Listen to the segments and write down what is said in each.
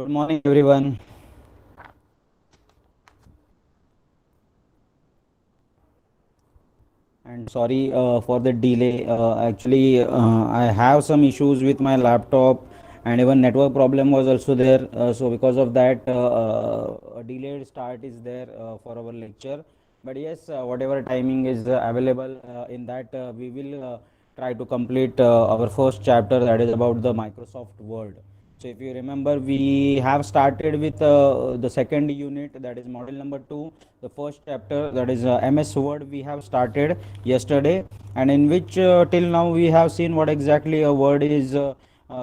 Good morning, everyone. And sorry for the delay. Actually, I have some issues with my laptop, and even network problem was also there. So because of that, a delayed start is there for our lecture. But yes, whatever timing is available in that, we will try to complete our first chapter, that is about the Microsoft Word. So if you remember, we have started with the second unit, that is model number 2, the first chapter, that is MS Word. We have started yesterday, and in which till now we have seen what exactly a word is.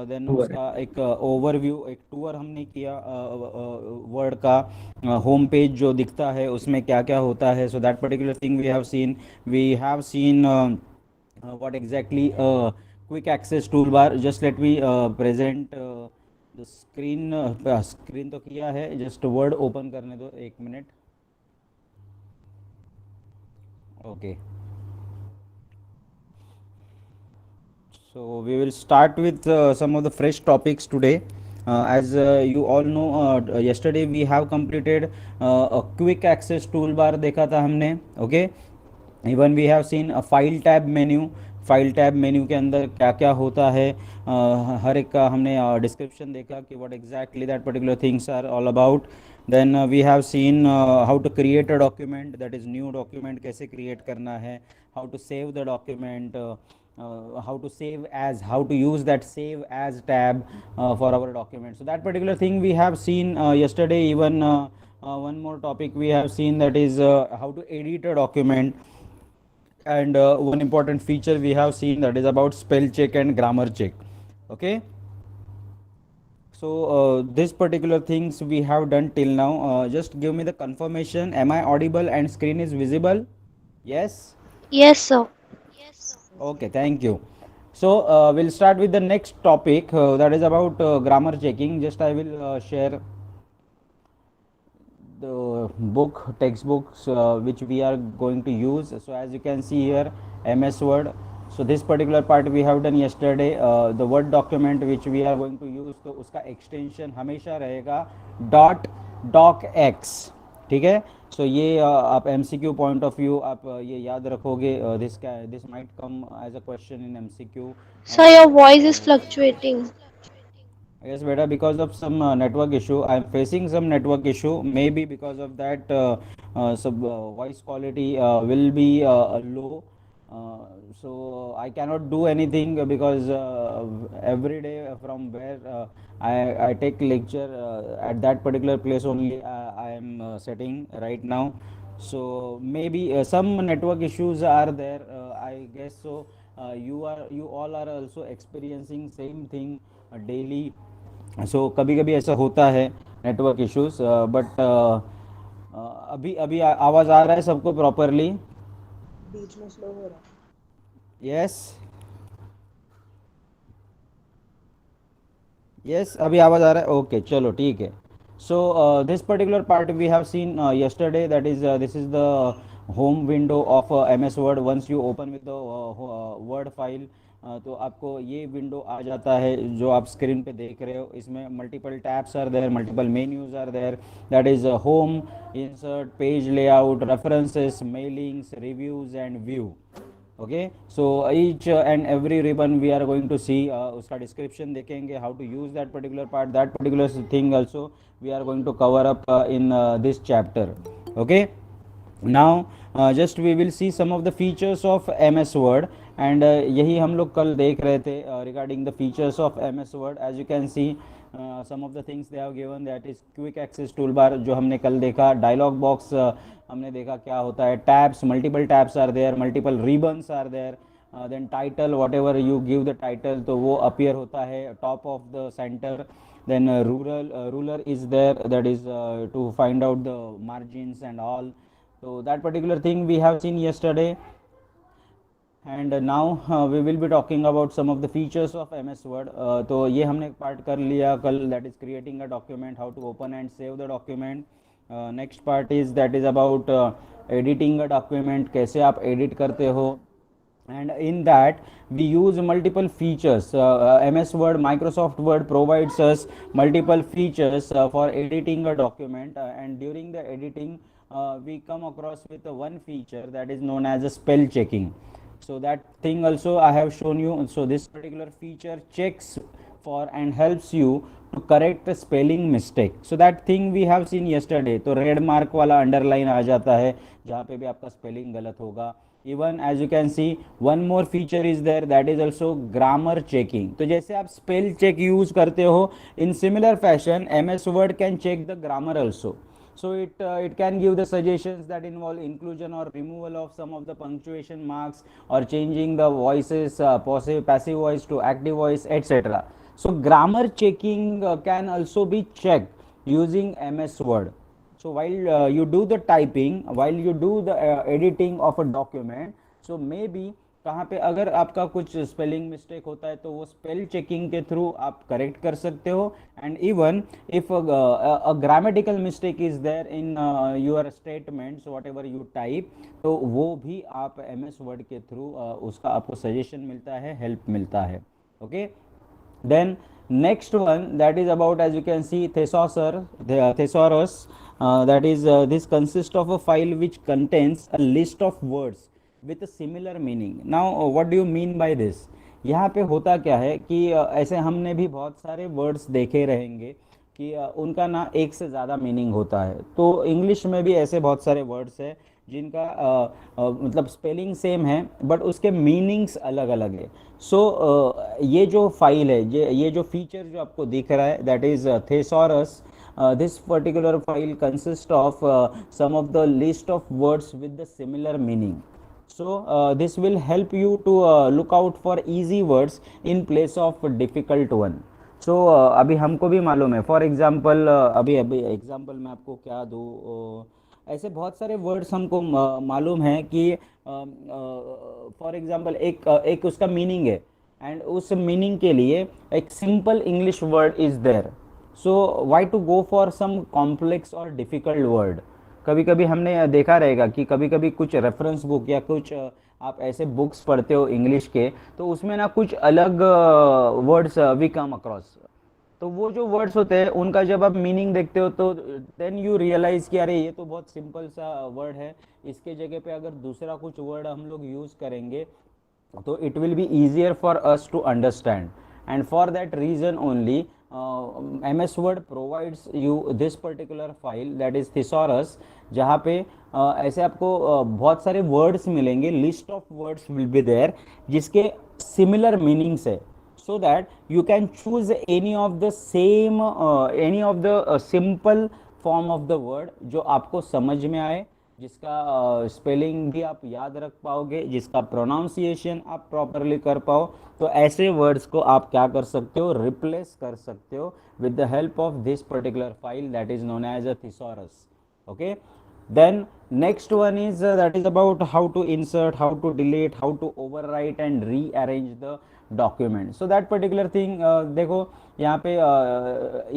Then उसका एक overview, एक tour हमने किया word का, home page जो दिखता है उसमें क्या क्या होता है. So that particular thing we have seen what exactly quick access toolbar. Just let me present the screen. Screen तो किया है, जस्ट वर्ड ओपन करने दो एक minute. Okay, so we will start with some of the fresh topics today. As you all know, yesterday we have completed a quick access toolbar देखा था हमने. Okay, even we have seen a file tab menu. File tab menu के अंदर क्या क्या होता है, हर एक का हमने डिस्क्रिप्शन देखा कि what exactly that particular things are all about. Then we have seen how to create a document, that is new document कैसे क्रिएट करना है, how to save the document, how to save as, how to use that save as tab for our document. So that particular thing we have seen yesterday. Even one more topic we have seen, that is how to edit a document. And one important feature we have seen, that is about spell check and grammar check. Okay, so this particular things we have done till now. Just give me the confirmation, am I audible and screen is visible? Yes. Yes, sir. Okay, thank you. So we'll start with the next topic, that is about grammar checking. Just I will share the book textbooks which we are going to use. So as you can see here, MS Word. So this particular part we have done yesterday. The Word document which we are going to use, तो उसका extension हमेशा रहेगा .docx. ठीक है. सो ये आप MCQ point of view आप ये याद रखोगे. This might come as a question in MCQ. Sir, your voice is fluctuating. Yes, beta, because of some network issue. I am facing some network issue. Maybe because of that, some voice quality will be low. So I cannot do anything because every day from where I take lecture, at that particular place only I am setting right now. So maybe some network issues are there. I guess so. You all are also experiencing same thing daily. सो कभी कभी ऐसा होता है, network issues. But अभी अभी आवाज़ आ रहा है सबको प्रॉपरली? यस. यस, अभी आवाज़ आ रहा है. ओके, चलो ठीक है. So this particular part we have seen yesterday, that is this is the home window of MS Word. Once you open with the word file, तो आपको ये विंडो आ जाता है जो आप स्क्रीन पे देख रहे हो. इसमें multiple tabs are there, multiple menus are there. That is home, insert, page layout, references, mailings, reviews and view. Okay, so each and every ribbon we are going to see, उसका description देखेंगे, how to use that particular part, that particular thing also we are going to cover up in this chapter. Okay, now just we will see some of the features of MS Word. And यही हम लोग कल देख रहे थे regarding the features of MS word. As you can see some of the things they have given, that is quick access tool bar जो हमने कल देखा. डायलॉग बॉक्स हमने देखा क्या होता है. Tabs, multiple tabs are there, multiple ribbons are there. Then title, whatever you give the title तो वो अपीयर होता है top of the centre. then ruler is there, that is to find out the margins and all. So that particular thing we have seen yesterday. And now we will be talking about some of the features of MS word. तो ये हमने part कर लिया कल, that is creating a document, how to open and save the document. Next part is that is about editing a document, कैसे आप edit करते हो. and in that we use multiple features. MS Word, Microsoft Word provides us multiple features for editing a document, and during the editing we come across with one feature that is known as a spell checking. So that thing also I have shown you. So this particular feature checks for and helps you to correct the spelling mistake. So that thing we have seen yesterday. तो red mark वाला underline आ जाता है जहाँ पे भी आपका spelling गलत होगा. Even as you can see one more feature is there that is also grammar checking. तो जैसे आप स्पेल चेक यूज करते हो, in similar fashion M S word can check the grammar also. So it can give the suggestions that involve inclusion or removal of some of the punctuation marks, or changing the voices, passive voice to active voice, etc. So grammar checking can also be checked using MS Word. So while you do the typing, while you do the editing of a document, so maybe कहाँ पे अगर आपका कुछ spelling mistake होता है तो वो spell checking के थ्रू आप करेक्ट कर सकते हो. And even if a grammatical mistake is there in your statements whatever you type, तो वो भी आप एम एस वर्ड के थ्रू उसका आपको सजेशन मिलता है, हेल्प मिलता है. Okay, then next one that is about, as you can see, thesaurus. That is this consists of a file which contains a list of words with a similar meaning. Now what do you mean by this? यहाँ पे होता क्या है कि ऐसे हमने भी बहुत सारे वर्ड्स देखे रहेंगे कि उनका ना एक से ज़्यादा मीनिंग होता है. तो इंग्लिश में भी ऐसे बहुत सारे वर्ड्स हैं जिनका मतलब स्पेलिंग सेम है बट उसके मीनिंग्स अलग अलग है. सो ये जो फाइल है, ये जो फीचर जो आपको दिख रहा है, that is thesaurus. This particular file consists of some of the list of words with the similar meaning. So this will help you to look out for easy words in place of difficult one. So अभी हमको भी मालूम है, for example अभी अभी example मैं आपको क्या दूँ, ऐसे बहुत सारे वर्ड्स हमको मालूम है कि फॉर एग्जांपल एक उसका मीनिंग है, एंड उस मीनिंग के लिए एक simple English word is there. So why to go for some complex और डिफ़िकल्ट वर्ड. कभी कभी हमने देखा रहेगा कि कभी कभी कुछ रेफरेंस बुक या कुछ आप ऐसे बुक्स पढ़ते हो इंग्लिश के, तो उसमें ना कुछ अलग वर्ड्स वी कम अक्रॉस. तो वो जो वर्ड्स होते हैं उनका जब आप मीनिंग देखते हो तो देन यू रियलाइज़ कि अरे ये तो बहुत सिंपल सा वर्ड है, इसके जगह पे अगर दूसरा कुछ वर्ड हम लोग यूज़ करेंगे तो it will be easier for us to understand. And for that reason only MS Word provides you this particular file, that is thesaurus, जहाँ पे ऐसे आपको बहुत सारे वर्ड्स मिलेंगे, list of words will be there जिसके सिमिलर मीनिंग्स है. so that you can choose any of the same any of the simple form of the word जो आपको समझ में आए, जिसका स्पेलिंग भी आप याद रख पाओगे, जिसका प्रोनाउंसिएशन आप प्रॉपरली कर पाओ. तो ऐसे वर्ड्स को आप क्या कर सकते हो, रिप्लेस कर सकते हो with the help of this particular file that is known as a thesaurus. Okay, then next one is that is about how to insert, how to delete, how to overwrite and rearrange the document. So that particular thing देखो यहाँ पे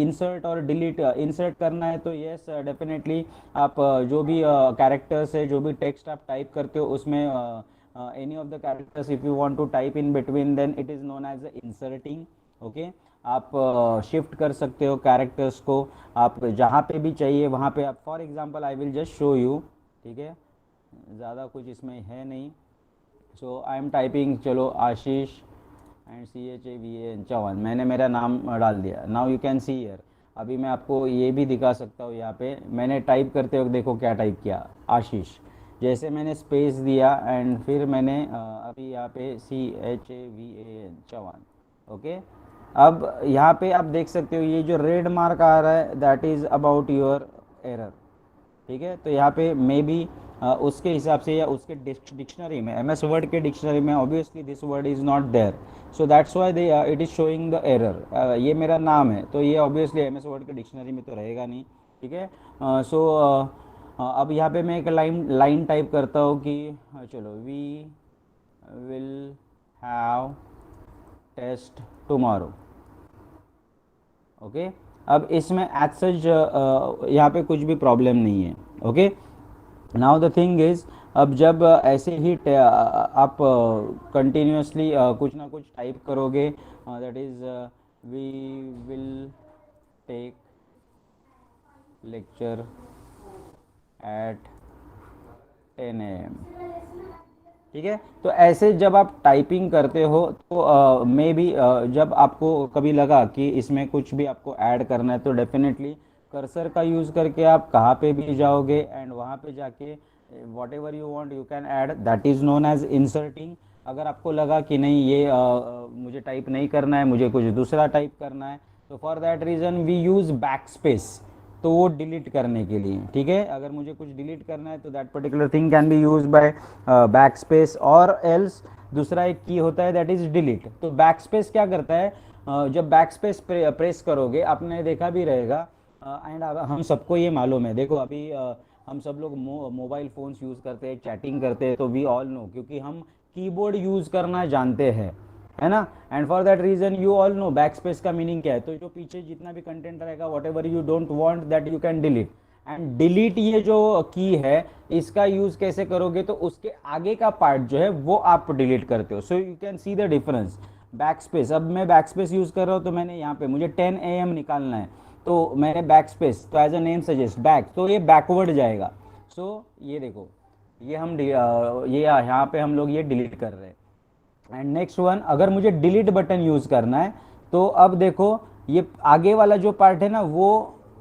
insert और delete, insert करना है तो yes definitely आप जो भी कैरेक्टर्स है, जो भी टेक्स्ट आप टाइप करते हो उसमें any of the characters if you want to type in between then it is known as inserting. Okay, आप शिफ्ट कर सकते हो कैरेक्टर्स को, आप जहाँ पे भी चाहिए वहाँ पे आप, for example I will just show you. ठीक है, ज़्यादा कुछ इसमें है नहीं. सो आई एम टाइपिंग, चलो आशीष एंड CHAVAN चौहान, मैंने मेरा नाम डाल दिया. Now you can see here. अभी मैं आपको ये भी दिखा सकता हूँ, यहाँ पे मैंने टाइप करते वक्त देखो क्या टाइप किया, आशीष. जैसे मैंने स्पेस दिया एंड फिर मैंने अभी यहाँ पे CHAVAN चौहान. ओके, अब यहाँ पे आप देख सकते हो ये जो रेड मार्क आ रहा है that is about your error. ठीक है, तो यहाँ पे मे बी उसके हिसाब से या उसके डिक्शनरी में, MS वर्ड के डिक्शनरी में obviously this word is not there, so that's why they it is showing the error. ये मेरा नाम है तो ये ऑब्वियसली MS वर्ड के डिक्शनरी में तो रहेगा नहीं. ठीक है, सो अब यहाँ पे मैं एक लाइन टाइप करता हूँ कि चलो we will have test tomorrow. Okay, अब इसमें एज सच यहाँ पे कुछ भी प्रॉब्लम नहीं है. Okay, now the thing is अब जब ऐसे ही आप कंटिन्यूसली कुछ ना कुछ टाइप करोगे, that is we will take lecture at 10 AM, ठीक है। तो ऐसे जब आप टाइपिंग करते हो तो मे बी जब आपको कभी लगा कि इसमें कुछ भी आपको ऐड करना है तो डेफिनेटली कर्सर का यूज़ करके आप कहाँ पे भी जाओगे एंड वहाँ पे जाके whatever you want you can add, that is known as inserting. अगर आपको लगा कि नहीं ये मुझे टाइप नहीं करना है, मुझे कुछ दूसरा टाइप करना है, तो for that reason we use back space, तो वो डिलीट करने के लिए, ठीक है। अगर मुझे कुछ डिलीट करना है तो that particular thing can be use buy back space, और एल्स दूसरा एक की होता है दैट इज डिलीट। तो बैक स्पेस क्या करता है, जब बैक स्पेस प्रेस करोगे, आपने देखा भी रहेगा एंड हम सबको ये मालूम है, देखो अभी हम सब लोग मोबाइल फ़ोन्स यूज़ करते हैं, चैटिंग करते हैं, तो वी ऑल नो, क्योंकि हम कीबोर्ड यूज़ करना जानते हैं, है ना। And for that reason you all know back space का मीनिंग क्या है। तो जो पीछे जितना भी कंटेंट रहेगा, whatever you don't want that you can delete. And delete ये जो की है, इसका यूज कैसे करोगे, तो उसके आगे का पार्ट जो है वो आप डिलीट करते हो। सो you can see the difference. Back space, अब मैं बैक स्पेस यूज कर रहा हूँ, तो मैंने यहाँ पे मुझे 10 AM निकालना है, तो मैंने बैक स्पेस, तो as a name suggest back, तो ये बैकवर्ड जाएगा। सो ये देखो, ये हम ये यहाँ पे हम लोग ये डिलीट कर रहे हैं। एंड नेक्स्ट वन, अगर मुझे डिलीट बटन यूज़ करना है, तो अब देखो ये आगे वाला जो पार्ट है ना वो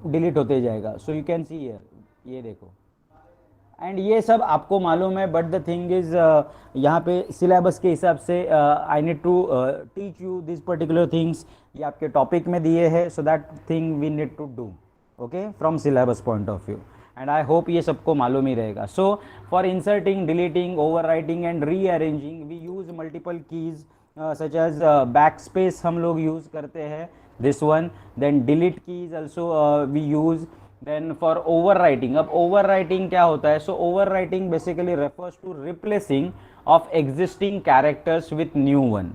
डिलीट होते जाएगा। सो यू कैन सी हियर, ये देखो। एंड ये सब आपको मालूम है, बट द थिंग इज यहाँ पे सिलेबस के हिसाब से I need to teach you this particular things, ये आपके टॉपिक में दिए हैं, so that thing we need to do, okay, from syllabus point of view. And I hope ये सबको मालूम ही रहेगा। So for inserting, deleting, over writing and rearranging we use multiple keys such as back space हम लोग use करते हैं, this one. Then delete keys also we use. Then for over writing, अब ओवर राइटिंग क्या होता है, so over writing basically refers to replacing of existing characters with new one.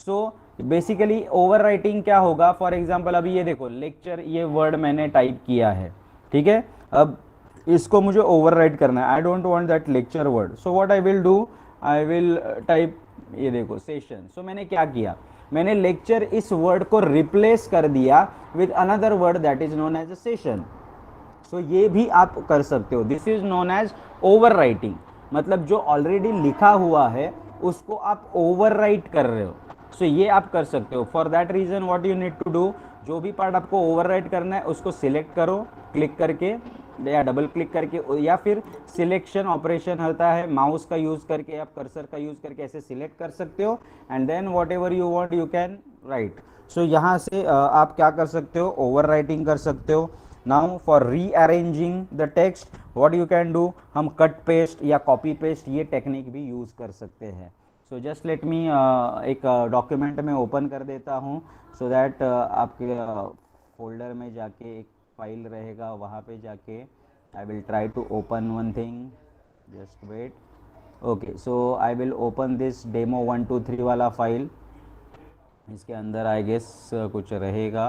So basically over writing क्या होगा, for example अभी ये देखो lecture, ये वर्ड मैंने टाइप किया है, ठीक है। अब इसको मुझे ओवर राइट करना है, I don't want that lecture word, so what I will do, I will type, ये देखो सेशन। सो मैंने क्या किया, मैंने लेक्चर इस वर्ड को रिप्लेस कर दिया with another word that is known as a session. So ये भी आप कर सकते हो, this is known as overwriting. मतलब जो ऑलरेडी लिखा हुआ है उसको आप ओवर राइट कर रहे हो। सो ये आप कर सकते हो। For that reason what you need to do, जो भी पार्ट आपको ओवर राइट करना है उसको सिलेक्ट करो क्लिक करके या डबल क्लिक करके, या फिर सिलेक्शन ऑपरेशन होता है माउस का यूज़ करके, आप कर्सर का यूज़ करके ऐसे सिलेक्ट कर सकते हो, and then whatever you want you can write. So यहाँ से आप क्या कर सकते हो, ओवर राइटिंग कर सकते हो। Now for rearranging the text what you can do, हम कट पेस्ट या कॉपी पेस्ट ये टेक्निक भी यूज़ कर सकते हैं। सो जस्ट लेट मी एक डॉक्यूमेंट में ओपन कर देता हूँ, सो दैट आपके फोल्डर में जाके एक फाइल रहेगा, वहाँ पे जाके I will try to open one thing, just wait. Okay, so I will open this demo 1 2 3 वाला फाइल। इसके अंदर आई गेस कुछ रहेगा,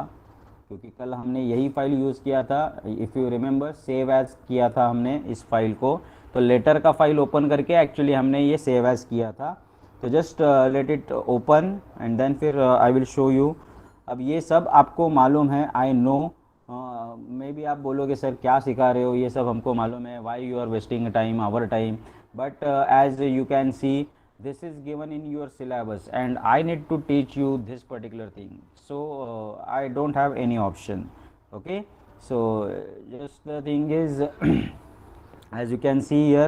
क्योंकि कल हमने यही फाइल यूज़ किया था, if you remember save as किया था हमने इस फाइल को, तो लेटर का फाइल ओपन करके एक्चुअली हमने ये सेव एज किया था। तो just let it open and then फिर आई विल शो यू। अब ये सब आपको मालूम है, आई नो, मे बी आप बोलोगे सर क्या सिखा रहे हो, ये सब हमको मालूम है, why you are wasting time our time, but as you can see this is given in your syllabus and I need to teach you this particular thing, so I don't have any option, okay. So just the thing is as you can see here,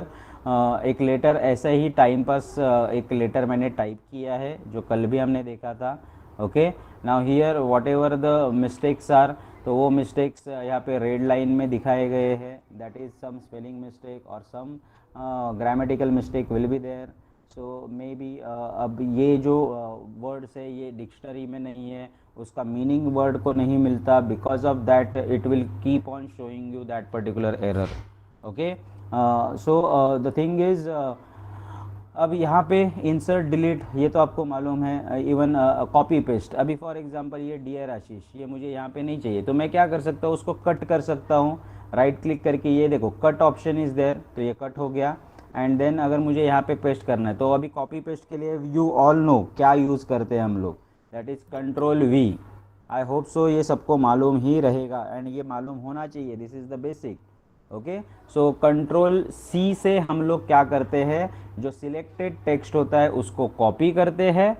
एक letter ऐसा ही time pass एक letter मैंने type किया है जो कल भी हमने देखा था, okay. Now here whatever the mistakes are, तो वो मिस्टेक्स यहाँ पे रेड लाइन में दिखाए गए हैं, that is some spelling mistake और some grammatical mistake will be there. So maybe अब ये जो वर्ड्स है ये डिक्शनरी में नहीं है, उसका मीनिंग वर्ड को नहीं मिलता, because of that it will keep on showing you that particular error, okay. So the thing is अब यहाँ पे इंसर्ट डिलीट ये तो आपको मालूम है, इवन कॉपी पेस्ट। अभी फॉर एग्जांपल ये डियर आशीष, ये मुझे यहाँ पे नहीं चाहिए, तो मैं क्या कर सकता हूँ, उसको कट कर सकता हूँ राइट क्लिक करके, ये देखो कट ऑप्शन इज़ देयर, तो ये कट हो गया। एंड देन अगर मुझे यहाँ पे पेस्ट करना है, तो अभी कॉपी पेस्ट के लिए यू ऑल नो क्या यूज़ करते हैं हम लोग, that is control we. I hope so ये सबको मालूम ही रहेगा एंड ये मालूम होना चाहिए, this is the basic. Okay, so control C से हम लोग क्या करते हैं, जो सिलेक्टेड टेक्स्ट होता है उसको कॉपी करते हैं।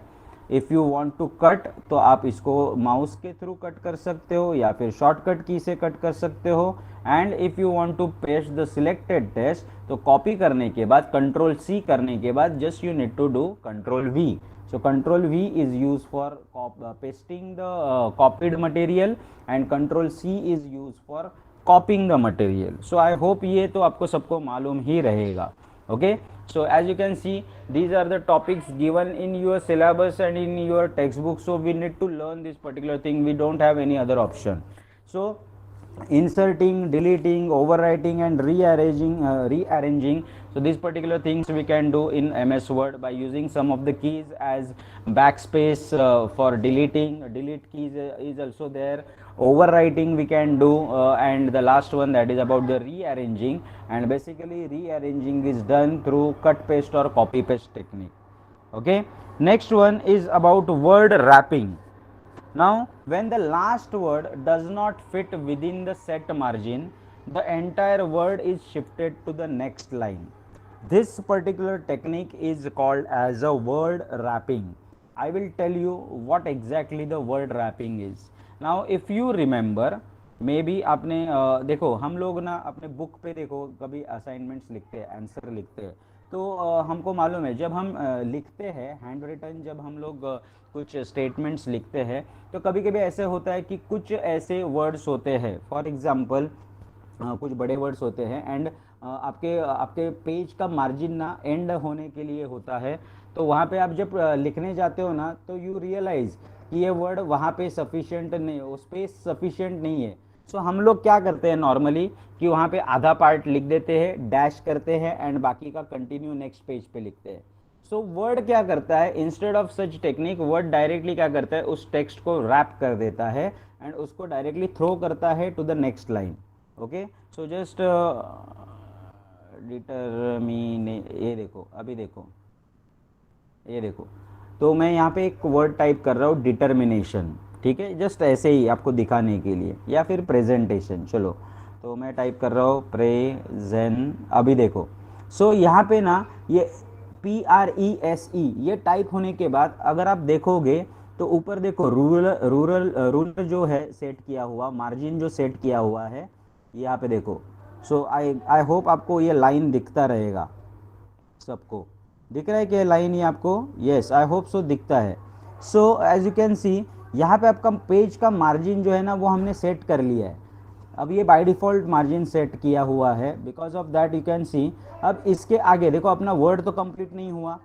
If you want to cut तो आप इसको माउस के थ्रू कट कर सकते हो या फिर शॉर्टकट की से कट कर सकते हो। And if you want to paste the selected text, तो कॉपी करने के बाद कंट्रोल सी करने के बाद just you need to do control V. so control v is used for pasting the copied material and control c is used for copying the material. so I hope ये तो आपको सबको मालूम ही रहेगा। okay, so as you can see these are the topics given in your syllabus and in your textbook, so we need to learn this particular thing, we don't have any other option. so inserting, deleting, overwriting and rearranging, so these particular things we can do in MS Word by using some of the keys as backspace for deleting, delete keys is also there, overwriting we can do, and the last one that is about the rearranging, and basically rearranging is done through cut paste or copy paste technique. okay, next one is about word wrapping. now, when the last word does not fit within the set margin, the entire word is shifted to the next line. This particular technique is called as a word wrapping. I will tell you what exactly the word wrapping is. Now, if you remember, may be आपने देखो हम लोग ना अपने book पे देखो कभी assignments लिखते हैं, आंसर लिखते हैं, तो हमको मालूम है जब हम लिखते हैं हैंड रिटन, जब हम लोग कुछ स्टेटमेंट्स लिखते हैं, तो कभी कभी ऐसे होता है कि कुछ ऐसे वर्ड्स होते हैं, फॉर एग्जांपल कुछ बड़े वर्ड्स होते हैं एंड आपके आपके पेज का मार्जिन ना एंड होने के लिए होता है, तो वहाँ पे आप जब लिखने जाते हो ना, तो यू रियलाइज़ कि ये वर्ड वहाँ पे सफिशिएंट नहीं है, वो स्पेस सफिशिएंट नहीं है। सो हम लोग क्या करते हैं नॉर्मली कि वहाँ पे आधा पार्ट लिख देते हैं, डैश करते हैं एंड बाकी का कंटिन्यू नेक्स्ट पेज पे लिखते हैं। सो वर्ड क्या करता है, instead of such technique word directly क्या करता है, उस टेक्स्ट को रैप कर देता है एंड उसको डायरेक्टली थ्रो करता है to the next line. Okay, so just determine, ये देखो अभी देखो, ये देखो, तो मैं यहाँ पे एक वर्ड टाइप कर रहा हूँ डिटर्मिनेशन, ठीक है, जस्ट ऐसे ही आपको दिखाने के लिए, या फिर प्रेजेंटेशन, चलो तो मैं टाइप कर रहा हूँ प्रेजेंट, अभी देखो। सो यहाँ पे ना ये PRESE ये टाइप होने के बाद अगर आप देखोगे तो ऊपर देखो रूरल जो है सेट किया हुआ, मार्जिन जो सेट किया हुआ है यहाँ पे देखो। सो आई होप आपको ये लाइन दिखता रहेगा, सबको दिख रहा है कि लाइन ये आपको, यस आई होप सो दिखता है। So as you can see यहाँ पे आपका पेज का मार्जिन जो है ना वो हमने सेट कर लिया है, अब ये बाय डिफ़ॉल्ट मार्जिन सेट किया हुआ है, because of that you can see. अब इसके आगे देखो अपना वर्ड तो कंप्लीट नहीं हुआ।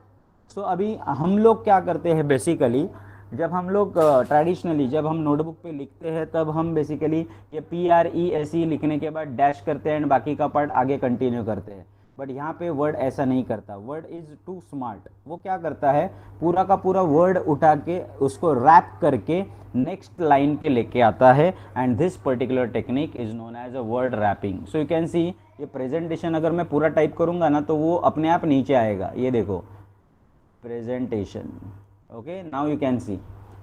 सो अभी हम लोग क्या करते हैं बेसिकली, जब हम लोग ट्रेडिशनली जब हम नोटबुक पे लिखते हैं तब हम बेसिकली ये PRESE लिखने के बाद डैश करते हैं एंड बाकी का पार्ट आगे कंटिन्यू करते हैं, बट यहाँ पे वर्ड ऐसा नहीं करता, वर्ड इज़ टू स्मार्ट। वो क्या करता है, पूरा का पूरा वर्ड उठा के उसको रैप करके नेक्स्ट लाइन पे लेके आता है, and this particular technique is known as a word wrapping. So you can see ये प्रेजेंटेशन अगर मैं पूरा टाइप करूँगा ना तो वो अपने आप नीचे आएगा, ये देखो presentation. Okay, now you can see.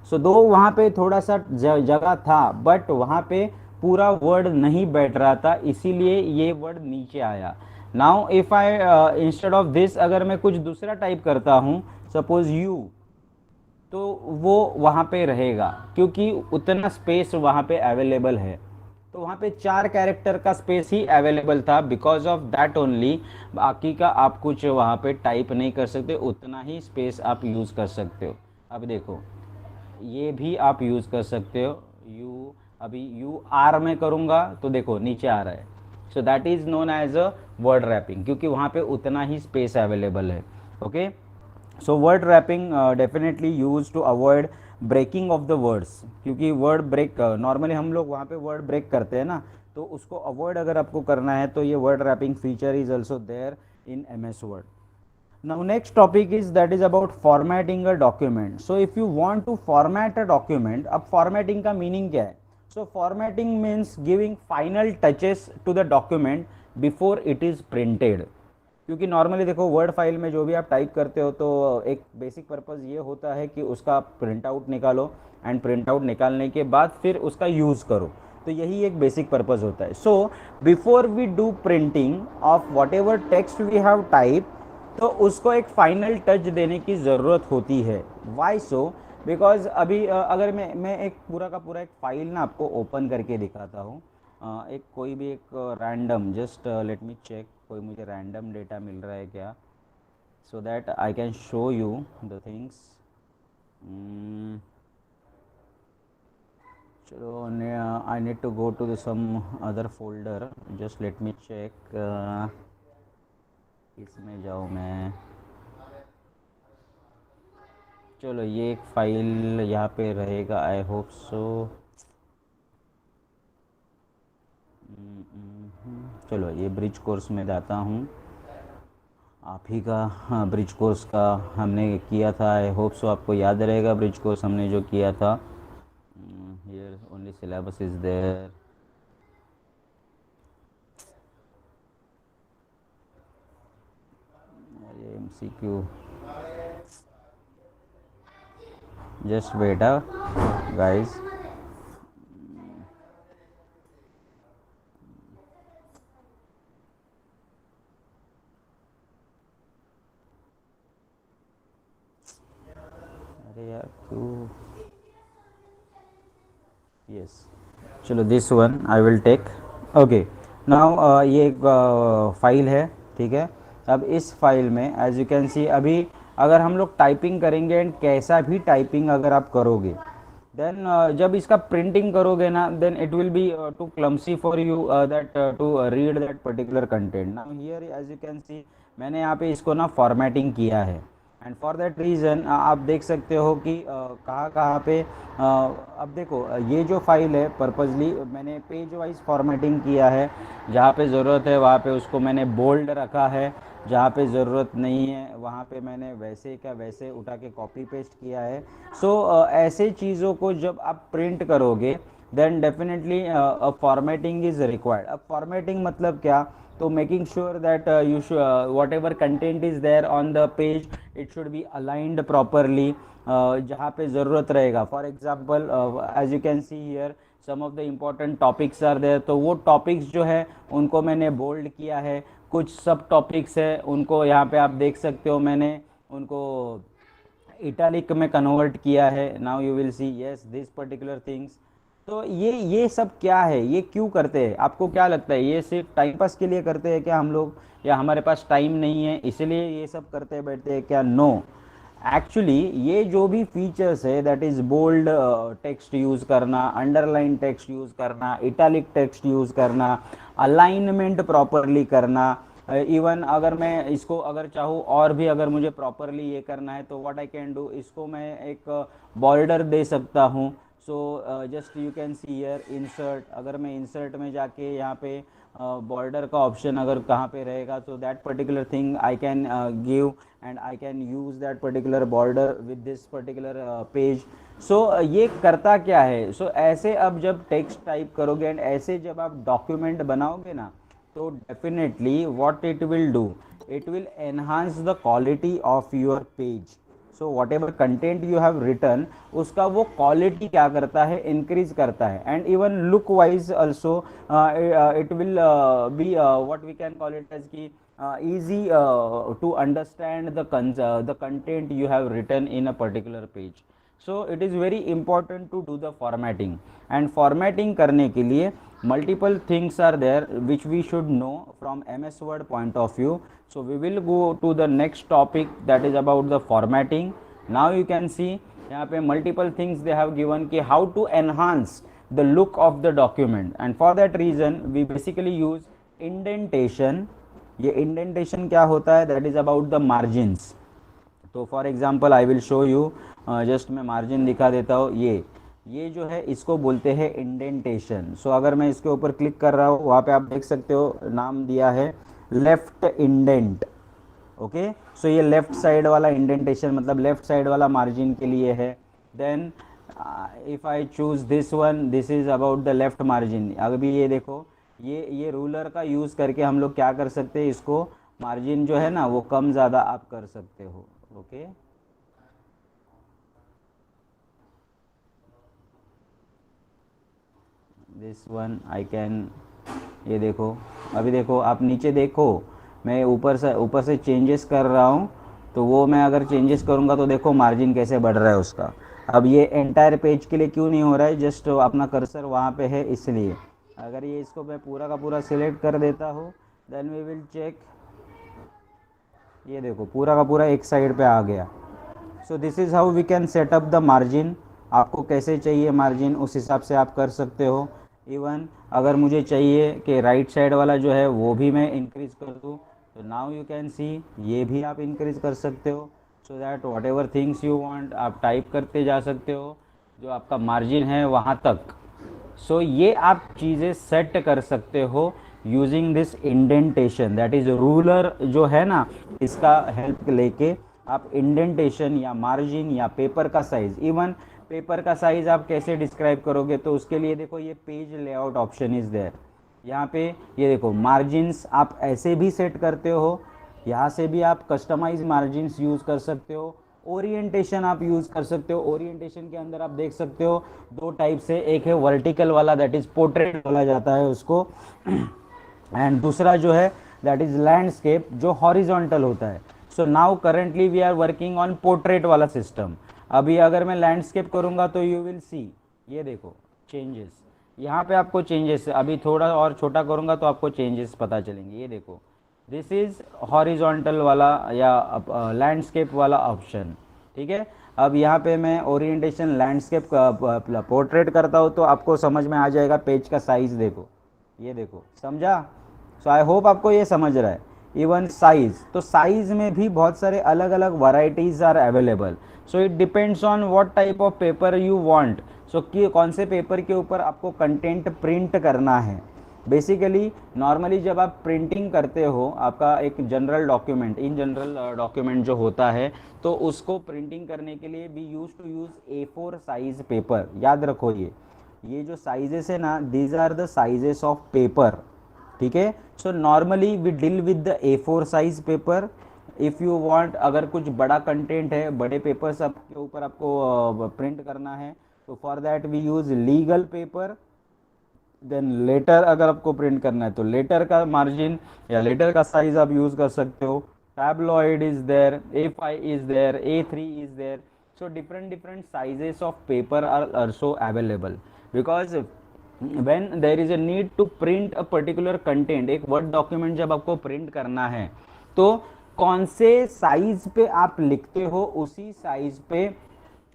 So दो वहाँ पे थोड़ा सा जगह था, बट वहाँ पे पूरा वर्ड नहीं बैठ रहा था, इसीलिए ये वर्ड नीचे आया। Now if I instead of this अगर मैं कुछ दूसरा टाइप करता हूँ, सपोज यू, तो वो वहाँ पे रहेगा क्योंकि उतना स्पेस वहाँ पे अवेलेबल है, तो वहाँ पे 4 कैरेक्टर का स्पेस ही अवेलेबल था, बिकॉज ऑफ दैट ओनली। बाकी का आप कुछ वहाँ पे टाइप नहीं कर सकते, उतना ही स्पेस आप यूज़ कर सकते हो। अब देखो ये भी आप यूज़ कर सकते हो, यू अभी UR में करूँगा तो देखो नीचे आ रहा है। So that is known as a word wrapping, क्योंकि वहाँ पे उतना ही स्पेस अवेलेबल है। Okay, so word wrapping definitely use to avoid breaking of the words, क्योंकि वर्ड ब्रेक नॉर्मली हम लोग वहाँ पे वर्ड ब्रेक करते हैं ना, तो उसको अवॉइड अगर आपको करना है तो ये word wrapping feature is also there in MS Word. Now next topic is that is about formatting a document. So if you want to format a document, अब formatting का meaning क्या है? So formatting means giving final touches to the document before it is printed. क्योंकि normally देखो word file में जो भी आप टाइप करते हो तो एक बेसिक पर्पज़ ये होता है कि उसका प्रिंट आउट निकालो, एंड प्रिंट आउट निकालने के बाद फिर उसका यूज़ करो। तो यही एक बेसिक पर्पज़ होता है। So before we do printing of whatever text we have type, तो उसको एक फाइनल टच देने की ज़रूरत होती है। Y so? बिकॉज अभी अगर मैं एक पूरा का पूरा एक फाइल ना आपको ओपन करके दिखाता हूँ, एक कोई भी एक random, just let me check कोई मुझे रैंडम डेटा मिल रहा है क्या, so that I can show you the things. चलो, I need to go to the some other folder, just let me check. इसमें जाऊँ मैं, चलो ये एक फाइल यहाँ पे रहेगा, आई होप सो। चलो ये ब्रिज कोर्स में जाता हूँ, आप ही का। हाँ, ब्रिज कोर्स का हमने किया था, आई होप सो आपको याद रहेगा ब्रिज कोर्स हमने जो किया था। Here only syllabus is there. अरे एमसीक्यू, जस्ट वेट गाइस। अरे यार क्यों, यस, चलो this one I will take. Okay, now ये एक फाइल है, ठीक है। अब इस फाइल में एज यू कैन सी, अभी अगर हम लोग टाइपिंग करेंगे एंड कैसा भी टाइपिंग अगर आप करोगे, देन जब इसका प्रिंटिंग करोगे ना, then it will be too clumsy for you that to read that particular content. Now here as you can see, मैंने यहाँ पे इसको ना फॉर्मेटिंग किया है, एंड फॉर दैट रीज़न आप देख सकते हो कि कहाँ कहाँ पे अब देखो ये जो फाइल है पर्पजली मैंने पेज वाइज फॉर्मेटिंग किया है। जहाँ पे ज़रूरत है वहाँ पे उसको मैंने बोल्ड रखा है, जहाँ पे ज़रूरत नहीं है वहाँ पे मैंने वैसे का वैसे उठा के कॉपी पेस्ट किया है। सो ऐसे चीज़ों को जब आप प्रिंट करोगे, then definitely formatting is required. अब फॉर्मेटिंग मतलब क्या, तो making sure that you whatever content is there on the page, it should be aligned properly जहाँ पे ज़रूरत रहेगा। For example as you can see here some of the important topics are there, तो वो topics जो है उनको मैंने बोल्ड किया है। कुछ सब टॉपिक्स है उनको यहाँ पे आप देख सकते हो, मैंने उनको इटालिक में कन्वर्ट किया है। Now you will see yes this particular things. तो ये सब क्या है, ये क्यों करते हैं, आपको क्या लगता है, ये सिर्फ टाइम पास के लिए करते हैं क्या हम लोग, या हमारे पास टाइम नहीं है इसलिए ये सब करते बैठते हैं क्या? नो, एक्चुअली ये जो भी फीचर्स है that is bold text use करना, अंडरलाइन टेक्स्ट यूज़ करना, इटालिक टेक्स्ट यूज़ करना, अलाइनमेंट प्रॉपरली करना, इवन अगर मैं इसको अगर चाहूँ और भी अगर मुझे प्रॉपरली ये करना है तो व्हाट आई कैन डू, इसको मैं एक बॉर्डर दे सकता हूँ। So just you can see here insert, अगर मैं इंसर्ट में जाके यहाँ पे बॉर्डर का ऑप्शन अगर कहाँ पे रहेगा, तो that particular thing I can give and I can use that particular border with this particular page. So ये करता क्या है, सो ऐसे अब जब टेक्स्ट टाइप करोगे एंड ऐसे जब आप डॉक्यूमेंट बनाओगे ना, तो definitely what it will do, it will enhance the quality of your page. So whatever content you have return, उसका वो क्वालिटी क्या करता है, इंक्रीज करता है। And even look wise also it will be what we can call it as की easy to understand the content you have written in a particular page. So it is very important to do the formatting, and formatting करने के लिए multiple things are there which we should know from MS Word point of view. So we will go to the next topic, that is about the formatting. Now you can see यहाँ पे multiple things they have given कि how to enhance the look of the document, and for that reason we basically use indentation. ये indentation क्या होता है, that is about the margins. तो for example I will show you, just मैं margin दिखा देता हूँ। ये जो है इसको बोलते हैं इंडेंटेशन। सो अगर मैं इसके ऊपर क्लिक कर रहा हूँ, वहाँ पे आप देख सकते हो नाम दिया है लेफ्ट इंडेंट। ओके, सो ये लेफ्ट साइड वाला इंडेंटेशन मतलब लेफ्ट साइड वाला मार्जिन के लिए है। Then if I choose this one, this is about the left margin. अभी ये देखो, ये रूलर का यूज़ करके हम लोग क्या कर सकते हैं, इसको मार्जिन जो है ना वो कम ज़्यादा आप कर सकते हो। Okay, this one I can, ये देखो, अभी देखो आप नीचे देखो, मैं ऊपर से चेंजेस कर रहा हूँ, तो वो मैं अगर चेंजेस करूँगा तो देखो मार्जिन कैसे बढ़ रहा है उसका। अब ये एंटायर पेज के लिए क्यों नहीं हो रहा है, जस्ट अपना कर्सर वहाँ पे है इसलिए। अगर ये इसको मैं पूरा का पूरा सिलेक्ट कर देता हूँ, देन वी विल चेक, ये देखो पूरा का पूरा एक साइड पे आ गया। So this is how we can set up the margin. आपको कैसे चाहिए मार्जिन उस हिसाब से आप कर सकते हो। इवन अगर मुझे चाहिए कि राइट साइड वाला जो है वो भी मैं इंक्रीज़ कर दूँ, तो नाउ यू कैन सी, ये भी आप इंक्रीज़ कर सकते हो। So that what ever things you want आप टाइप करते जा सकते हो जो आपका मार्जिन है वहाँ तक। सो ये आप चीज़ें सेट कर सकते हो using this indentation, that is ruler जो है ना, इसका हेल्प लेके आप इंडेंटेशन या मार्जिन या पेपर का साइज़, इवन पेपर का साइज़ आप कैसे डिस्क्राइब करोगे, तो उसके लिए देखो ये page layout option is there. यहाँ पे ये देखो मार्जिन्स आप ऐसे भी सेट करते हो, यहाँ से भी आप कस्टमाइज मार्जिन्स यूज़ कर सकते हो। ओरिएंटेशन आप यूज़ कर सकते हो, ओरिएंटेशन के अंदर आप देख सकते हो दो टाइप से, एक है वर्टिकल वाला, दैट इज़ पोर्ट्रेट बोला जाता है उसको एंड दूसरा जो है दैट इज़ लैंडस्केप जो हॉरिजॉन्टल होता है। So now currently we are working on portrait वाला सिस्टम। अभी अगर मैं लैंडस्केप करूँगा तो यू विल सी, ये देखो चेंजेस, यहाँ पे आपको चेंजेस, अभी थोड़ा और छोटा करूँगा तो आपको चेंजेस पता चलेंगे। ये देखो दिस इज़ हॉरिजॉन्टल वाला या लैंडस्केप वाला ऑप्शन, ठीक है। अब यहाँ पे मैं ओरिएंटेशन लैंडस्केप पोर्ट्रेट करता हूँ तो आपको समझ में आ जाएगा। पेज का साइज़ देखो, ये देखो, समझा। सो आई होप आपको ये समझ रहा है। इवन साइज़, तो साइज़ में भी बहुत सारे अलग अलग varieties are available. So it depends on what type of paper you want. So कि कौन से पेपर के ऊपर आपको कंटेंट प्रिंट करना है। बेसिकली नॉर्मली जब आप प्रिंटिंग करते हो आपका एक general document, in general document जो होता है, तो उसको प्रिंटिंग करने के लिए we use to use A4 size paper. याद रखो ये जो साइजेस है ना, these are the sizes of paper, ठीक है। So normally we deal with the A4 size paper. If you want, अगर कुछ बड़ा कंटेंट है, बड़े पेपर्स आपके ऊपर आपको प्रिंट करना है, तो for that we use legal paper. Then letter अगर आपको प्रिंट करना है तो लेटर का मार्जिन या लेटर का साइज आप यूज़ कर सकते हो। Tabloid is there, A5 is there, A3 is there. So different different sizes of paper are also available, because when there is a need to print a particular content, एक word document जब आपको print करना है तो कौन से size पे आप लिखते हो उसी साइज पे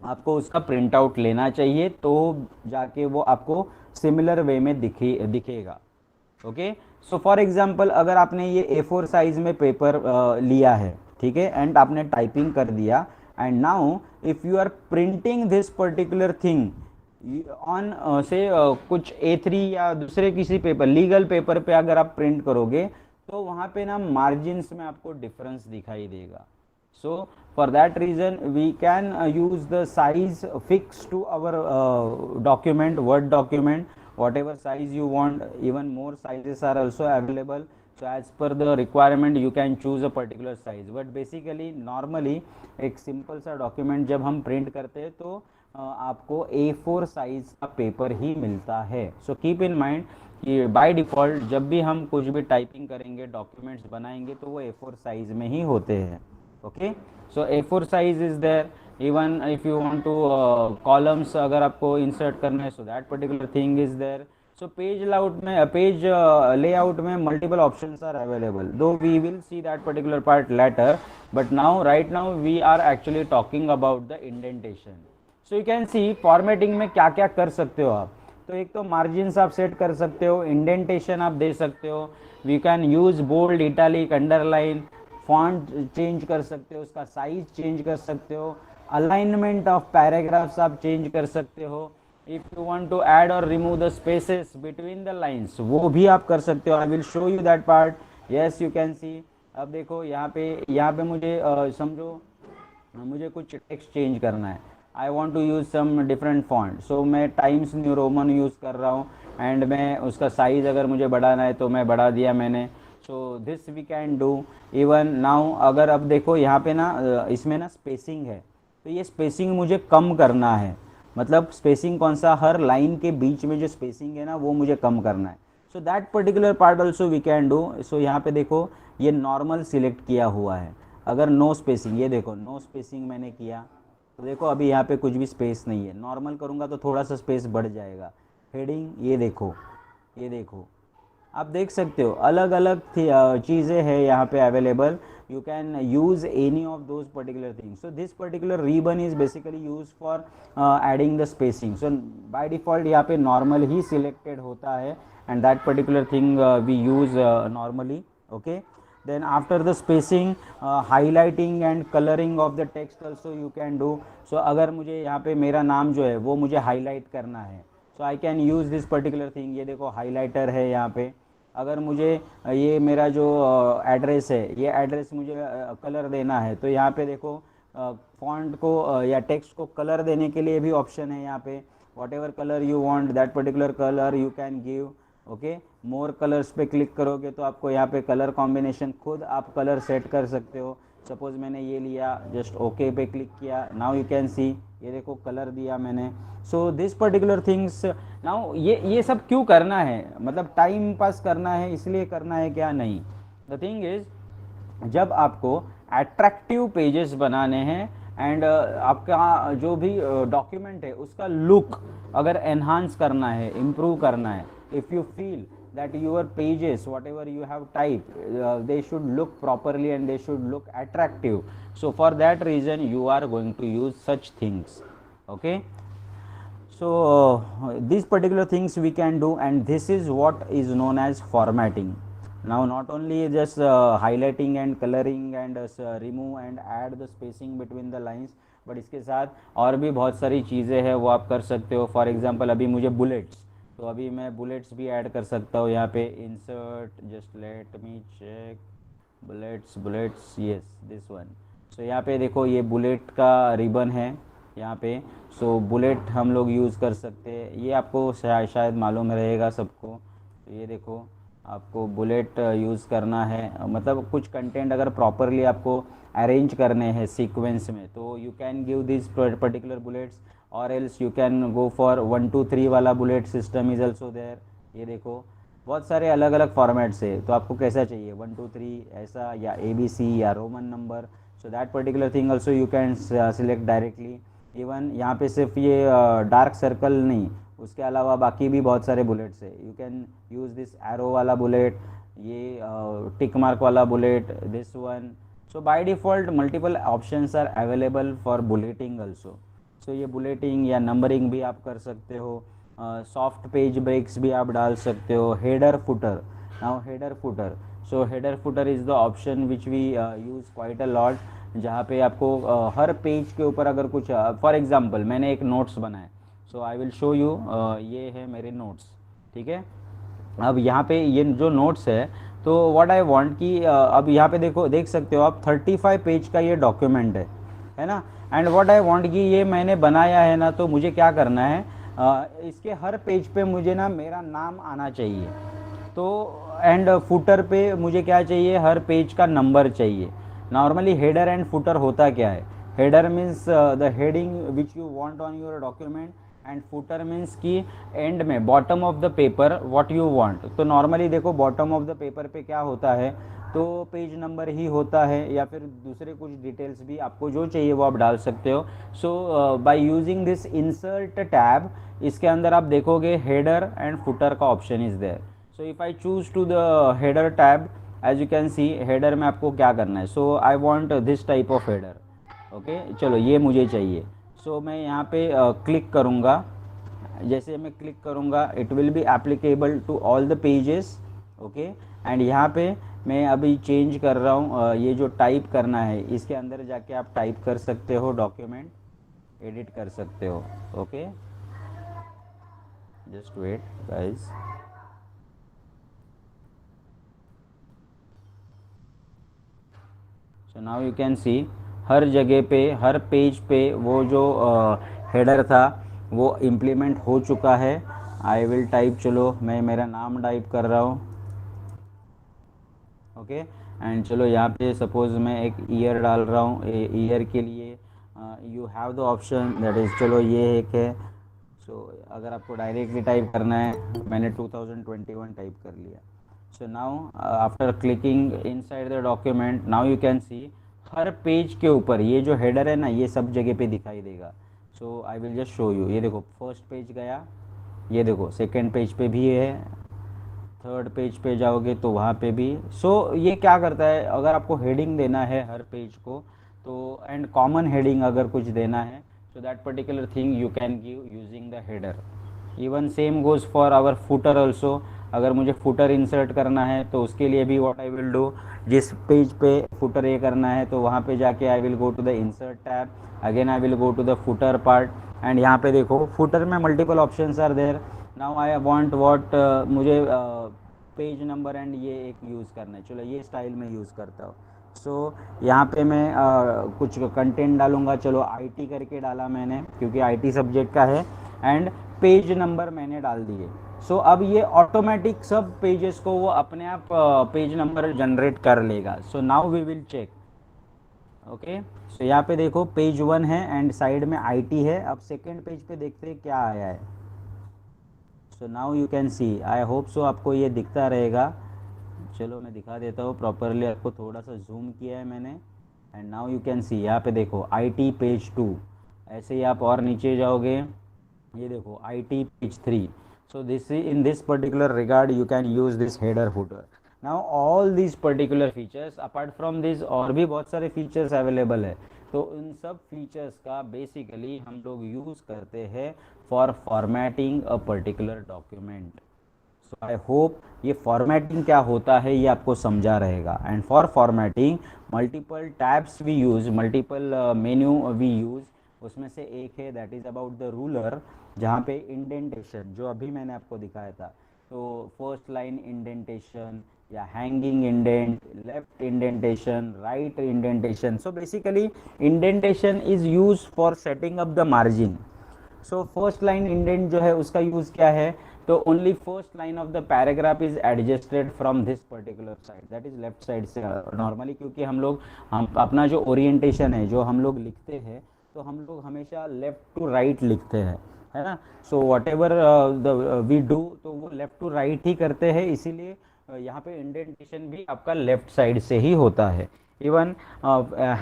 आपको उसका प्रिंट आउट लेना चाहिए, तो जाके वो आपको सिमिलर वे में दिखेगा। ओके, सो फॉर एग्जांपल अगर आपने ये A4 साइज में पेपर लिया है, ठीक है, एंड आपने टाइपिंग कर दिया, and now if you are printing this particular thing on से कुछ A3 या दूसरे किसी पेपर, लीगल पेपर पे अगर आप प्रिंट करोगे तो वहाँ पे ना मार्जिन्स में आपको डिफरेंस दिखाई देगा। So for that reason we can use the size fix to our document, word document, whatever size you want. Even more sizes are also available, so as per the requirement you can choose a particular size. But basically normally एक simple सा document जब हम print करते हैं तो आपको A4 size का paper ही मिलता है। सो कीप इन माइंड कि बाय डिफ़ॉल्ट जब भी हम कुछ भी टाइपिंग करेंगे, डॉक्यूमेंट्स बनाएंगे, तो वो A4 साइज में ही होते हैं। Okay, so A4 size is there. Even if you want to columns अगर आपको इंसर्ट करना है, so that particular thing is there. So page layout में multiple options are available, though we will see that particular part later, but now right now we are actually talking about the indentation. So you can see formatting में क्या क्या कर सकते हो आप। तो एक तो मार्जिन्स आप सेट कर सकते हो, इंडेंटेशन आप दे सकते हो, we can use bold, italic, underline, font change कर सकते हो, उसका साइज चेंज कर सकते हो, अलाइनमेंट ऑफ पैराग्राफ्स आप चेंज कर सकते हो। If you want to add और remove the spaces between the lines, वो भी आप कर सकते हो। I will show you that part. Yes, you can see. अब देखो यहाँ पे मुझे समझो मुझे कुछ टेक्स्ट चेंज करना है, I want to use some different font. So मैं टाइम्स न्यू रोमन यूज़ कर रहा हूँ, एंड मैं उसका साइज़ अगर मुझे बढ़ाना है तो मैं बढ़ा दिया मैंने। So this we can do. Even now अगर अब देखो यहाँ पे ना इसमें ना स्पेसिंग है, तो ये स्पेसिंग मुझे कम करना है। मतलब स्पेसिंग कौन सा, हर लाइन के बीच में जो स्पेसिंग है ना वो मुझे कम करना है। So that particular part also we can do. So यहाँ पे देखो ये नॉर्मल सिलेक्ट किया हुआ है। अगर नो स्पेसिंग, ये देखो नो स्पेसिंग मैंने किया, तो देखो अभी यहाँ पे कुछ भी स्पेस नहीं है। नॉर्मल करूँगा तो थोड़ा सा स्पेस बढ़ जाएगा। हेडिंग ये देखो, ये देखो, आप देख सकते हो अलग अलग चीज़ें हैं यहाँ पे available. You can use any of those particular things. So this particular ribbon is basically use for adding the spacing. So by default यहाँ पे नॉर्मल ही सिलेक्टेड होता है, and that particular thing we use normally. Okay, then after the spacing, highlighting and coloring of the text also you can do. So अगर मुझे यहाँ पे मेरा नाम जो है वो मुझे हाईलाइट करना है, so I can use this particular thing। ये देखो हाईलाइटर है यहाँ पे। अगर मुझे ये मेरा जो एड्रेस है, ये एड्रेस मुझे कलर देना है, तो यहाँ पे देखो फॉन्ट को या टेक्स्ट को कलर देने के लिए भी ऑप्शन है यहाँ पे। What ever colour you want, that particular colour you can give. Okay, more colours पे क्लिक करोगे तो आपको यहाँ पे कलर कॉम्बिनेशन खुद आप कलर सेट कर सकते हो। सपोज मैंने ये लिया, जस्ट ओके पे क्लिक किया, नाउ यू कैन सी, ये देखो कलर दिया मैंने। So this particular things, now ये सब क्यों करना है, मतलब टाइम पास करना है इसलिए करना है क्या, नहीं। द थिंग इज जब आपको अट्रैक्टिव पेजेस बनाने हैं एंड आपका जो भी डॉक्यूमेंट है उसका लुक अगर एनहांस करना है, इम्प्रूव करना है, if you feel that your pages whatever you have typed they should look properly and they should look attractive, so for that reason you are going to use such things. Okay, so these particular things we can do, and this is what is known as formatting. Now not only just highlighting and coloring and remove and add the spacing between the lines, but इसके साथ और भी बहुत सारी चीज़ें हैं वो आप कर सकते हो। फॉर एग्जांपल अभी मुझे बुलेट्स, तो अभी मैं बुलेट्स भी ऐड कर सकता हूँ यहाँ पे। Insert, just let me check, bullets yes this one. So यहाँ पे देखो ये बुलेट का रिबन है यहाँ पे। सो बुलेट हम लोग यूज़ कर सकते हैं, ये आपको शायद मालूम रहेगा सबको। तो ये देखो आपको बुलेट यूज़ करना है, मतलब कुछ कंटेंट अगर प्रॉपरली आपको अरेंज करने हैं सीक्वेंस में, तो you can give this particular bullets, और else you can go for 1 2 3 वाला bullet system is also there. ये देखो बहुत सारे अलग अलग फॉर्मेट्स है, तो आपको कैसा चाहिए 1 2 3 ऐसा, या ABC या Roman number. So that particular thing also you can select directly. Even यहाँ पे सिर्फ ये डार्क सर्कल नहीं, उसके अलावा बाकी भी बहुत सारे बुलेट्स है। You can use this arrow वाला बुलेट, ये टिक मार्क वाला bullet, this one. So by default multiple options are available for bulleting also. So ये बुलेटिंग या नंबरिंग भी आप कर सकते हो। सॉफ्ट पेज ब्रेक्स भी आप डाल सकते हो। Header footer, now header footer, so header footer is the option which we use quite a lot, जहाँ पे आपको हर पेज के ऊपर अगर कुछ, फॉर एग्जांपल मैंने एक नोट्स बनाए, सो आई विल शो यू, ये है मेरे नोट्स, ठीक है। अब यहाँ पे ये जो नोट्स है, तो व्हाट आई वांट कि अब यहाँ पे देखो, देख सकते हो आप 35 पेज का ये डॉक्यूमेंट है ना। एंड व्हाट आई वांट कि ये मैंने बनाया है ना, तो मुझे क्या करना है, इसके हर पेज पे मुझे ना मेरा नाम आना चाहिए। तो एंड फुटर पे मुझे क्या चाहिए, हर पेज का नंबर चाहिए। नॉर्मली हेडर एंड फुटर होता क्या है, header means the heading which you want on your document, and footer means कि एंड में bottom of the paper what you want. तो नॉर्मली देखो बॉटम ऑफ द पेपर पे क्या होता है, तो पेज नंबर ही होता है, या फिर दूसरे कुछ डिटेल्स भी आपको जो चाहिए वो आप डाल सकते हो। So by using this insert tab, इसके अंदर आप देखोगे हेडर एंड फुटर का option is there. So if I choose to the header tab, as you can see header में आपको क्या करना है, so I want this type of header. Okay, चलो ये मुझे चाहिए। सो मैं यहाँ पे क्लिक करूँगा, जैसे मैं क्लिक करूँगा it will be applicable to all the pages. Okay, and यहाँ पे मैं अभी चेंज कर रहा हूँ, ये जो टाइप करना है इसके अंदर जाके आप टाइप कर सकते हो, डॉक्यूमेंट एडिट कर सकते हो। Okay, just wait guys. So now you can see हर जगह पे, हर पेज पे वो जो हेडर था वो इम्प्लीमेंट हो चुका है। आई विल टाइप, चलो मैं मेरा नाम टाइप कर रहा हूँ। ओके। एंड चलो यहाँ पे सपोज मैं एक ईयर डाल रहा हूँ, ईयर के लिए you have the option that is, चलो ये एक है। सो अगर आपको डायरेक्टली टाइप करना है, मैंने 2021 टाइप कर लिया। So now after clicking inside the document, now you can see her page के ऊपर ये जो हेडर है ना, ये सब जगह पे दिखाई देगा। So I will just show you. ये देखो फर्स्ट पेज गया, ये देखो सेकेंड पेज पे भी है, थर्ड पेज पे जाओगे तो वहाँ पे भी। सो ये क्या करता है, अगर आपको हेडिंग देना है हर पेज को, तो एंड कॉमन हेडिंग अगर कुछ देना है, so that particular thing you can give using the header. Even same goes for our footer also. अगर मुझे footer insert करना है तो उसके लिए भी what I will do, जिस पेज पे footer ये करना है तो वहाँ पे जाके I will go to the insert tab, again I will go to the footer part, and यहाँ पे देखो footer में multiple options are there. Now I want what मुझे पेज नंबर एंड ये एक यूज़ करना है, चलो ये स्टाइल में यूज़ करता हूँ। सो यहाँ पे मैं कुछ कंटेंट डालूँगा, चलो आईटी करके डाला मैंने क्योंकि आईटी सब्जेक्ट का है, एंड पेज नंबर मैंने डाल दिए। सो अब ये ऑटोमेटिक सब पेजेस को वो अपने आप पेज नंबर जनरेट कर लेगा। So now we will check. Okay, so यहाँ पे देखो पेज 1 है एंड साइड में आईटी है। अब सेकेंड पेज पे देखते हैं क्या आया है। So now you can C, I hope so आपको ये दिखता रहेगा। चलो मैं दिखा देता हूँ प्रॉपरली, आपको थोड़ा सा जूम किया है मैंने, and now you can see यहाँ पे देखो आईटी पेज 2। ऐसे ही आप और नीचे जाओगे, ये देखो IT page 3। So this in this particular regard you can use this header footer. Now all this particular features, apart from this और भी बहुत सारे फीचर्स अवेलेबल है, तो उन सब फीचर्स का बेसिकली हम लोग यूज़ करते हैं for formatting a particular document. So I hope ये फॉर्मेटिंग क्या होता है ये आपको समझा रहेगा। And for formatting multiple tabs we use, multiple menu we use. उसमें से एक है that is about the ruler, जहाँ पे इंडेंटेशन जो अभी मैंने आपको दिखाया था, तो फर्स्ट लाइन इंडेंटेशन या hanging indent, left indentation, right indentation. So basically indentation is use for setting up the margin. So first line indent जो है उसका यूज़ क्या है, तो only first line of the paragraph is adjusted from this particular side, that is left side से normally, क्योंकि हम अपना जो ओरिएंटेशन है जो हम लोग लिखते हैं, तो हम लोग हमेशा लेफ्ट टू राइट लिखते हैं, है ना। So whatever we do, तो वो लेफ्ट टू राइट ही करते हैं, इसीलिए यहाँ पे इंडेंटेशन भी आपका लेफ्ट साइड से ही होता है। इवन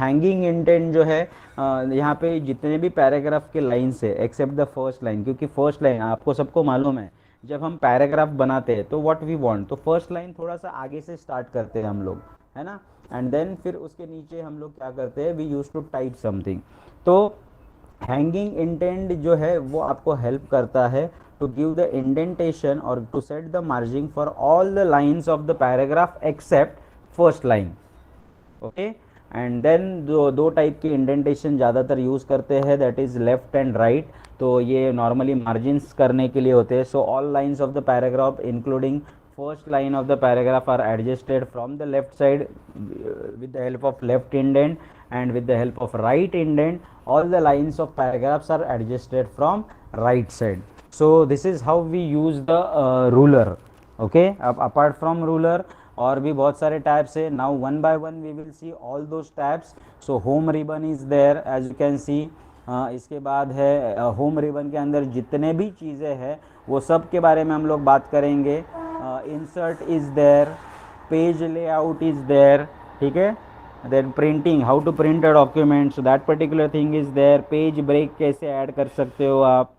हैंगिंग इंडेंट जो है, यहाँ पे जितने भी पैराग्राफ के लाइन्स है एक्सेप्ट द फर्स्ट लाइन, क्योंकि फर्स्ट लाइन आपको सबको मालूम है, जब हम पैराग्राफ बनाते हैं तो व्हाट वी वांट, तो फर्स्ट लाइन थोड़ा सा आगे से स्टार्ट करते हैं हम लोग, है ना। एंड देन फिर उसके नीचे हम लोग क्या करते हैं, we use to type something. तो हैंगिंग इंडेंट जो है वो आपको हेल्प करता है to give the indentation or to set the margin for all the lines of the paragraph except first line. Okay, and then दो टाइप की indentation ज़्यादातर यूज़ करते हैं, that is left and right. तो ये normally margins करने के लिए होते हैं। So all lines of the paragraph including first line of the paragraph are adjusted from the left side with the help of left indent, and with the help of right indent all the lines of paragraphs are adjusted from right side. So this is how we use the ruler. Okay, अब apart from ruler और भी बहुत सारे tabs है। Now one by one we will see all those tabs. So home ribbon is there as you can see. इसके बाद है home ribbon के अंदर जितने भी चीज़ें हैं वो सब के बारे में हम लोग बात करेंगे। Insert is there, page layout is there, ठीक है। Then printing, how to print a document, so that particular thing is there. Page break कैसे ऐड कर सकते हो आप,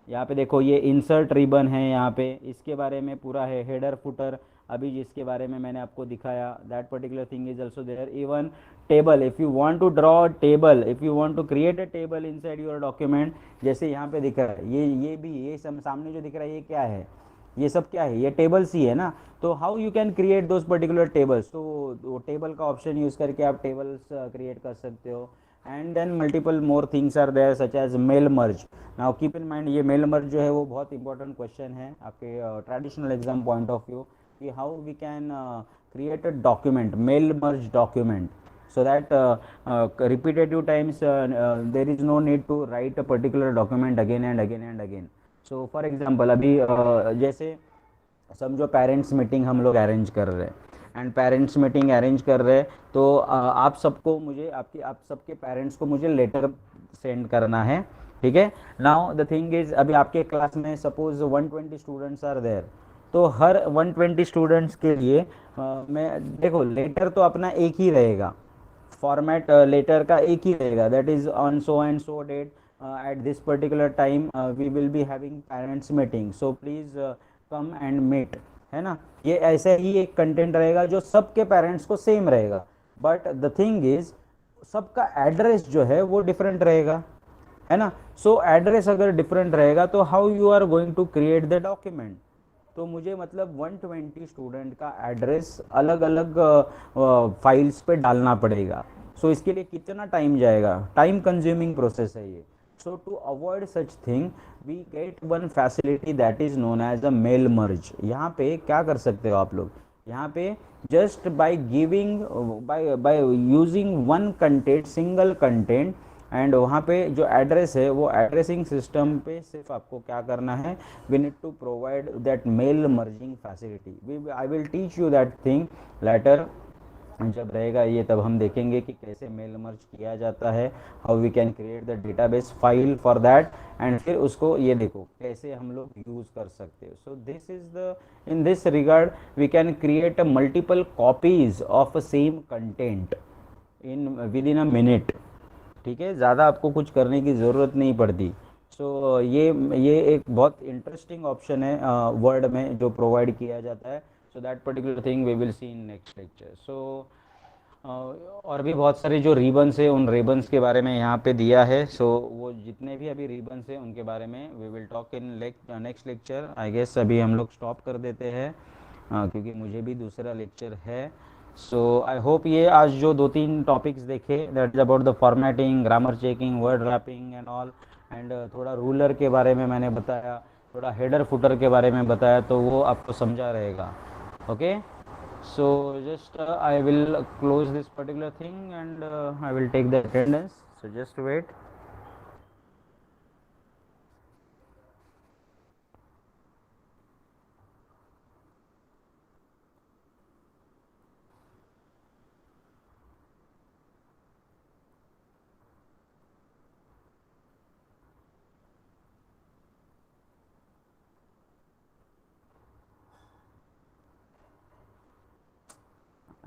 यहाँ पे देखो ये इंसर्ट रिबन है, यहाँ पे इसके बारे में पूरा है। हेडर फुटर अभी जिसके बारे में मैंने आपको दिखाया, that particular thing is also there. Even table, if you want to draw table, if you want to create a table inside your document, जैसे यहाँ पे दिख रहा है ये भी ये सब सामने जो दिख रहा है ये क्या है, ये सब क्या है, ये टेबल्स ही है ना। तो how you can create those particular tables, तो वो टेबल का ऑप्शन यूज़ करके आप टेबल्स क्रिएट कर सकते हो। And then multiple more things are there such as mail merge. Now keep in mind ये मेल मर्ज जो है वो बहुत इंपॉर्टेंट क्वेश्चन है आपके traditional exam point of view, कि how we can create a document, mail merge document, so that repetitive times there is no need to write a particular document again and again and again. So for example अभी जैसे समझो parents meeting हम लोग arrange कर रहे हैं, and parents meeting arrange कर रहे हैं, तो आप सबको मुझे आप सबके पेरेंट्स को मुझे लेटर सेंड करना है, ठीक है। नाउ द थिंग इज, अभी आपके क्लास में सपोज 120 स्टूडेंट्स आर देयर, तो हर 120 स्टूडेंट्स के लिए मैं देखो लेटर तो अपना एक ही रहेगा, फॉर्मेट लेटर का एक ही रहेगा, that is on so and so date at this particular time we will be having parents meeting, so please come and meet, है ना। ये ऐसे ही एक कंटेंट रहेगा जो सबके पेरेंट्स को सेम रहेगा, बट द थिंग इज सबका एड्रेस जो है वो डिफरेंट रहेगा, है ना। सो एड्रेस अगर डिफरेंट रहेगा तो how you are going to create the document, तो मुझे मतलब 120 स्टूडेंट का एड्रेस अलग अलग फाइल्स पे डालना पड़ेगा। सो इसके लिए कितना टाइम जाएगा, टाइम कंज्यूमिंग प्रोसेस है ये। So to avoid such thing we get one facility that is known as a mail merge. यहाँ पे क्या कर सकते हो आप लोग, यहाँ पे just by giving by by using one content, single content, and वहाँ पे जो एड्रेस है वो एड्रेसिंग सिस्टम पे सिर्फ आपको क्या करना है, we need to provide that mail merging facility. We I will teach you that thing later, जब रहेगा ये तब हम देखेंगे कि कैसे मेल मर्ज किया जाता है, how we can create the database file for that, and फिर उसको ये देखो कैसे हम लोग यूज़ कर सकते हो। So this is the, in this regard we can create multiple copies of same content in within a minute, ठीक है, ज़्यादा आपको कुछ करने की ज़रूरत नहीं पड़ती। सो ये एक बहुत इंटरेस्टिंग ऑप्शन है वर्ड में जो प्रोवाइड किया जाता है। So that particular thing we will see in next lecture. So और भी बहुत सारे जो रिबन्स है उन रिबन्स के बारे में यहाँ पे दिया है। सो वो जितने भी अभी रिबन्स हैं उनके बारे में we will talk in next lecture. I guess अभी हम लोग स्टॉप कर देते हैं क्योंकि मुझे भी दूसरा लेक्चर है। सो आई होप ये आज जो दो तीन टॉपिक्स देखे, that is about the formatting, grammar checking, word wrapping and all, and थोड़ा रूलर के बारे में मैंने बताया, थोड़ा हेडर फुटर के बारे में बताया, तो वो आपको समझा रहेगा। Okay, so just I will close this particular thing, and I will take the attendance, so just wait.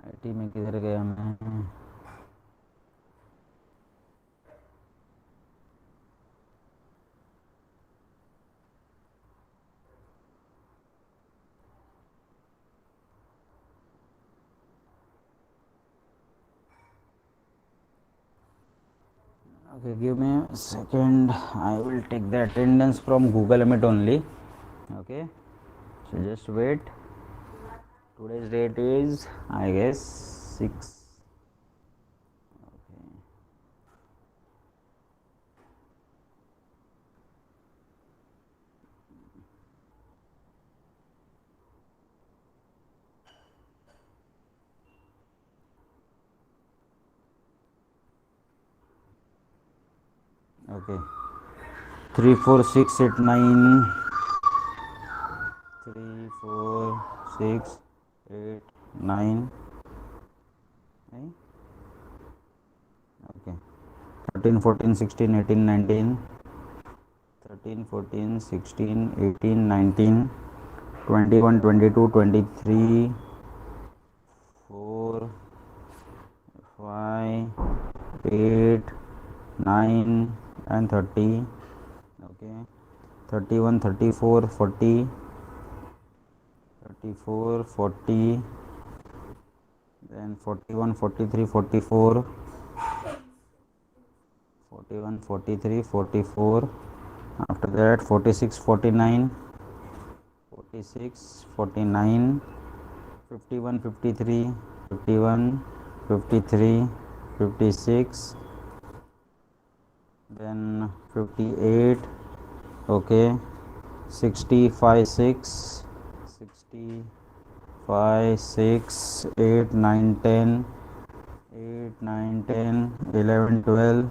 IT में किधर गया मैं। Okay, give me a second, I will take the attendance from Google Meet only. Okay, so just wait. Today's date is, I guess, 6. Okay, 3 4 6 8 9, 3 4 6 8 9, okay, 13 14 16 18 19, 13 14 16 18 19, 21 22 23 4 5 8 9 and 30. Okay, 31 34 40, 34 40, then 41 43 44, 41 43 44, after that 46 49, 46 49, 51 53, 51 53, 56, then 58. Okay, 65 6, 65 6, 8 9 10, 8 9 10, 11 12,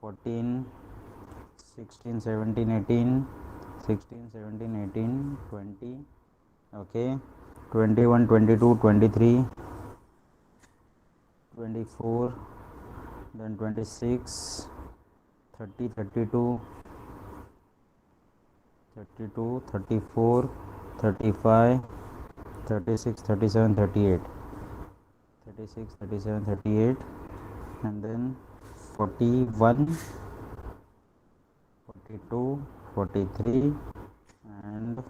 14 16 17 18, 16 17 18 20. Okay, 21, 22, 23, 24, then 26, 30, 32, 32, 34, 35, 36, 37, 38, 36, 37, 38, and then 41, 42, 43, and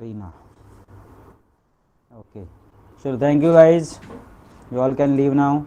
Reena. Okay, so thank you guys, you all can leave now.